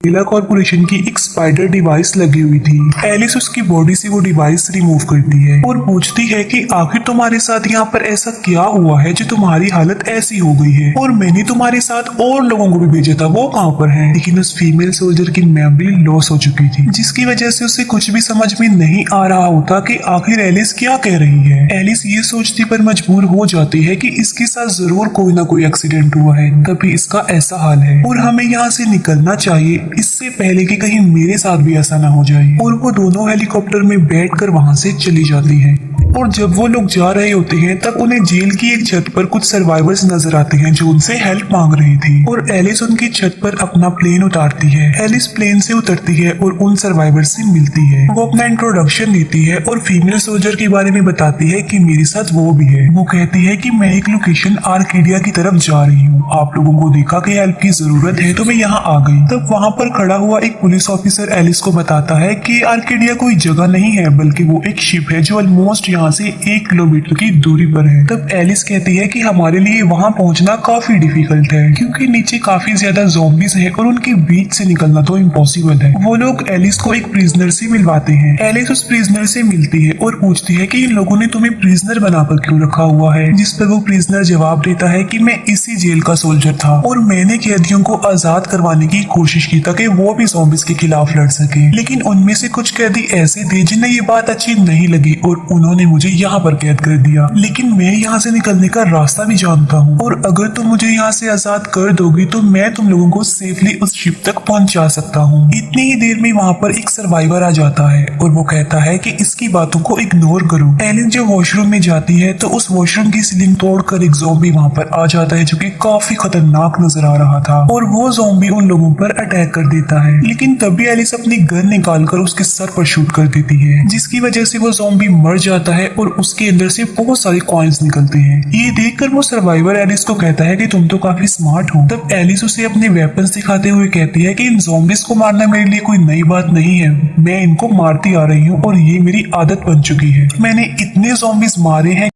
Umbrella corporation की एक spider device लगी हुई थी। एलिस उसकी बॉडी से वो डिवाइस रिमूव करती है और पूछती है कि आखिर तुम्हारे साथ यहाँ पर ऐसा क्या हुआ है जो तुम्हारी हालत ऐसी हो गई है, और मैंने तुम्हारे साथ और लोगों को भी भेजा था, वो कहाँ पर है। लेकिन उस फीमेल सोल्जर की मेमोरी लॉस हो चुकी थी, जिसकी वजह से उसे कुछ भी समझ में नहीं आ रहा होता कि आखिर एलिस क्या कह रही है। एलिस ये सोचती पर मजबूर हो जाती है कि इसके साथ जरूर कोई ना कोई एक्सीडेंट हुआ है, तभी इसका ऐसा हाल है और हमें यहाँ से निकलना चाहिए इससे पहले कि कहीं मेरे साथ भी ऐसा ना हो जाए। और वो दोनों हेलीकॉप्टर में बैठकर वहाँ से चली जाती है। और जब वो लोग जा रहे होते हैं तब उन्हें जेल की एक छत पर कुछ सर्वाइवर्स नजर आते हैं जो उनसे हेल्प मांग रही थी, और एलिस उनकी छत पर अपना प्लेन उतारती है। एलिस प्लेन से उतरती है और उन सर्वाइवर्स से मिलती है। वो अपना इंट्रोडक्शन देती है और फीमेल सोल्जर के बारे में बताती है कि मेरे साथ वो भी है। वो कहती है कि मैं एक लोकेशन आर्केडिया की तरफ जा रही हूँ, आप लोगों को देखा कि हेल्प की जरूरत है तो मैं यहाँ आ गई। तब वहाँ पर खड़ा हुआ एक पुलिस ऑफिसर एलिस को बताता है कि आर्केडिया कोई जगह नहीं है, बल्कि वो एक शिप है जो ऑलमोस्ट यहाँ से 1 किलोमीटर की दूरी पर है। तब एलिस कहती है कि हमारे लिए वहाँ पहुँचना काफी डिफिकल्ट है, क्योंकि नीचे काफी ज्यादा ज़ॉम्बीज हैं और उनके बीच से निकलना तो इम्पॉसिबल है। वो लोग एलिस को एक प्रिजनर से मिलवाते हैं। एलिस उस प्रिजनर से मिलती है और पूछती है कि इन लोगों ने तुम्हें प्रिजनर बनाकर क्यों रखा हुआ है, जिस पर वो प्रिजनर जवाब देता है कि मैं इसी जेल का सोल्जर था और मैंने कैदियों को आजाद करवाने की कोशिश की ताकि वो भी ज़ॉम्बीज के खिलाफ लड़ सके। लेकिन उनमें से कुछ कैदी ऐसे थे जिन्हें ये बात अच्छी नहीं लगी और उन्होंने मुझे यहाँ पर कैद कर दिया। लेकिन मैं यहाँ से निकलने का रास्ता भी जानता हूँ, और अगर तुम मुझे यहाँ से आजाद कर दोगी तो मैं तुम लोगों को सेफली उस शिप तक पहुँचा सकता हूँ। इतनी ही देर में वहाँ पर एक सर्वाइवर आ जाता है और वो कहता है कि इसकी बातों को इग्नोर करो। एलिस जब वॉशरूम में जाती है तो उस वॉशरूम की सीलिंग तोड़कर एक ज़ॉम्बी वहाँ पर आ जाता है जो कि काफी खतरनाक नजर आ रहा था, और वो ज़ॉम्बी उन लोगों पर अटैक कर देता है। लेकिन तभी एलिस अपनी गन निकालकर उसके सर पर शूट कर देती है, जिसकी वजह से वो ज़ॉम्बी मर जाता है और उसके अंदर से बहुत सारे कॉइन्स निकलते हैं। ये देखकर वो सर्वाइवर एलिस को कहता है कि तुम तो काफी स्मार्ट हो। तब एलिस उसे अपने वेपन्स दिखाते हुए कहती है कि इन ज़ॉम्बीज को मारना मेरे लिए कोई नई बात नहीं है, मैं इनको मारती आ रही हूँ और ये मेरी आदत बन चुकी है। मैंने इतने ज़ॉम्बीज मारे हैं